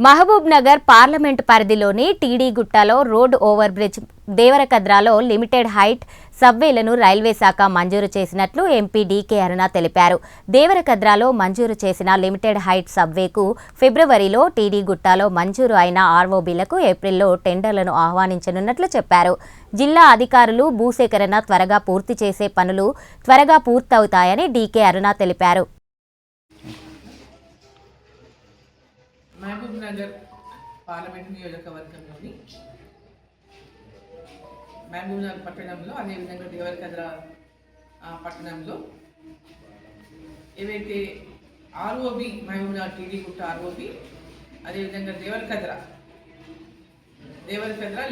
Mahabub Nagar parliament పరిధిలోని టీడీగుట్టలో road over bridge దేవరకద్రాలో లిమిటెడ్ హైట్ సబ్వేలను రైల్వే శాఖ మంజూరు చేసినట్లు ఎంపీ డీకే అరుణ తెలిపారు. దేవరకద్రాలో మంజూరు చేసిన లిమిటెడ్ హైట్ సబ్వేకు ఫిబ్రవరిలో టీడీగుట్టలో మంజూరు అయిన ఆర్ఓబీలకు ఏప్రిల్లో టెండర్లను ఆహ్వానించనున్నట్లు చెప్పారు. జిల్లా అధికారులు భూసేకరణ త్వరగా పూర్తి చేసే పనులు త్వరగా పూర్తవుతాయని డీకే అరుణ తెలిపారు. మహబూబ్ నగర్ పార్లమెంట్ నియోజకవర్గంలోని మహబూబ్ నగర్ పట్టణంలో అదేవిధంగా దేవరకద్ర పట్టణంలో ఏవైతే ఆర్ఓబి మహబూబ్ నగర్ టీడీగుట్ట ఆర్ఓబి అదేవిధంగా దేవరకద్ర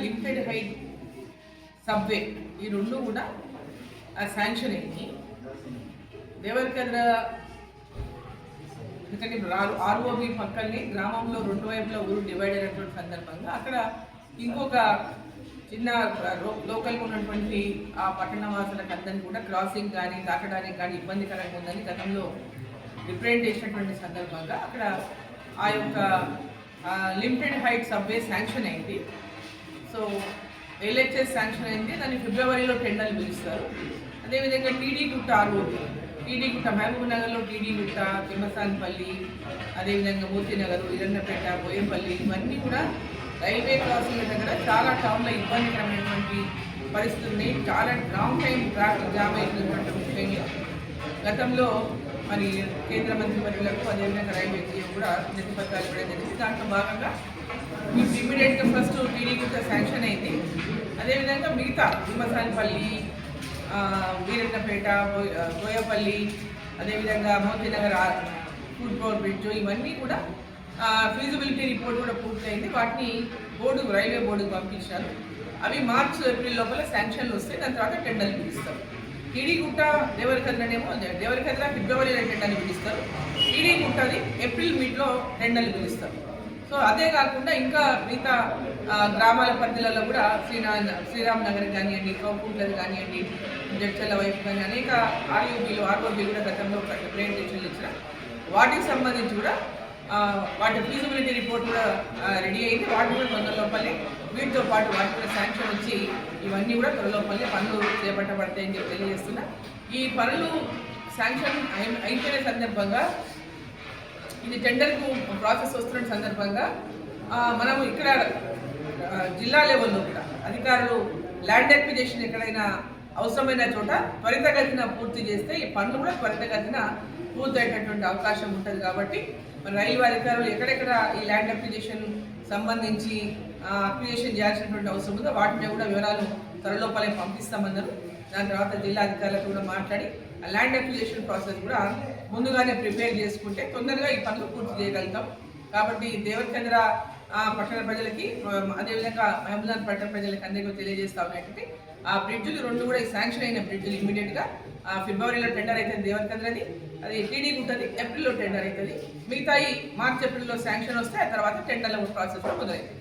లిమిటెడ్ హైట్ సబ్వే ఈ రెండు కూడా శాంక్షన్ అయింది. దేవరకద్ర ఎందుకంటే ఆర్ఓబి పక్కనే గ్రామంలో రెండు వైపులా ఊరు డివైడ్ అయినటువంటి సందర్భంగా అక్కడ ఇంకొక చిన్న లోకల్గా ఉన్నటువంటి ఆ పట్టణ వాసులకు అందరినీ కూడా క్రాసింగ్ కానీ దాటడానికి కానీ ఇబ్బందికరంగా ఉందని గతంలో రిప్రజెంట్ చేసినటువంటి సందర్భంగా అక్కడ ఆ యొక్క లిమిటెడ్ హైట్ సబ్వే శాంక్షన్ అయింది. సో ఎల్హెచ్ఎస్ శాంక్షన్ అయింది. దాన్ని ఫిబ్రవరిలో టెండర్లు పిలుస్తారు. అదేవిధంగా టీడీగుట్ట ఆర్ఓబి మహబూబ్ నగర్లో టీడీగుట్ట, తిమ్మసాన్పల్లి, అదేవిధంగా మూర్తినగర్, ఇరన్నపేట, బోయంపల్లి ఇవన్నీ కూడా రైల్వే క్రాసింగ్ దగ్గర చాలా టౌన్లో ఇబ్బందికరమైనటువంటి పరిస్థితుల్ని చాలా లాంగ్ టైం ట్రాఫిక్ జామ్ అయినటువంటి విషయంలో గతంలో మరి కేంద్ర మంత్రి వర్యులకు అదేవిధంగా రైల్వే కూడా ప్రతిపత్రాలు ఇవ్వడం జరిగింది. దాంట్లో భాగంగా ఇమీడియట్గా ఫస్ట్ టీడీగుట్ట శాంక్షన్ అయింది. అదేవిధంగా మిగతా తిమ్మసాన్పల్లి, వీరన్నపేట, బోయపల్లి, అదేవిధంగా మోతీనగర్ ఫుడ్ ఓవర్ బ్రిడ్జ్ ఇవన్నీ కూడా ఫీజిబిలిటీ రిపోర్ట్ కూడా పూర్తయింది. వాటిని రైల్వే బోర్డుకు పంపించారు. అవి మార్చ్ ఏప్రిల్ లోపల శాంక్షన్లు వస్తాయి. దాని తర్వాత టెండర్లు పిలుస్తారు. టీడీగుట్ట దేవరకద్ర ఫిబ్రవరిలో టెండర్లు పిలుస్తారు. టీడీగుట్టది ఏప్రిల్ మిడ్లో టెండర్లు పిలుస్తారు. సో అదే కాకుండా ఇంకా మిగతా గ్రామాల పరిధిలలో కూడా శ్రీరామ్ నగర్ కానివ్వండి, కౌకుంట్లది కానివ్వండి, జడ్చల్ల వైపు కానీ అనేక ఆర్ఓబీలు కూడా గతంలో రిప్రజెంటేషన్లు ఇచ్చిన వాటికి సంబంధించి కూడా వాటి ఫీజిబిలిటీ రిపోర్ట్ కూడా రెడీ అయింది. వాటి కూడా తొందరలోపలే వీటితో పాటు వాటి కూడా శాంక్షన్ వచ్చి ఇవన్నీ కూడా త్వరలోపలే పనులు చేపట్టబడతాయని చెప్పి తెలియజేస్తున్నా. ఈ పనులు శాంక్షన్ అయిపోయిన సందర్భంగా ఇది టెండర్కు ప్రాసెస్ వస్తున్న సందర్భంగా మనం ఇక్కడ జిల్లా లెవెల్లో కూడా అధికారులు ల్యాండ్ అక్విజిషన్ ఎక్కడైనా అవసరమైన చోట త్వరితగతిన పూర్తి చేస్తే ఈ పనులు కూడా త్వరితగతిన పూర్తయ్యేటటువంటి అవకాశం ఉంటుంది. కాబట్టి మన రైల్వే అధికారులు ఎక్కడెక్కడ ఈ ల్యాండ్ అక్విజిషన్ సంబంధించి అక్విజిషన్ చేయాల్సినటువంటి అవసరం ఉందో వాటి మీద కూడా వివరాలు త్వరలోపలే పంపిస్తామన్నారు. దాని తర్వాత జిల్లా అధికారులతో కూడా మాట్లాడి ఆ ల్యాండ్ అక్విజిషన్ ప్రాసెస్ కూడా ముందుగానే ప్రిపేర్ చేసుకుంటే తొందరగా ఈ పనులు పూర్తి చేయగలుగుతాం. కాబట్టి దేవరకద్ర పట్టణ ప్రజలకి అదేవిధంగా మహబూబ్ నగర్ పట్టణ ప్రజలకి అందరికీ తెలియజేస్తా ఉన్నట్టు ఆ బ్రిడ్జులు రెండు కూడా శాంక్షన్ అయిన బ్రిడ్జులు ఇమీడియట్గా ఫిబ్రవరిలో టెండర్ అవుతుంది దేవరకద్రది, అది టీడీగుట్టది ఏప్రిల్లో టెండర్ అవుతుంది. మిగతాయి మార్చ్ ఏప్రిల్లో శాంక్షన్ వస్తే ఆ తర్వాత టెండర్ల ప్రాసెస్ మొదలైంది.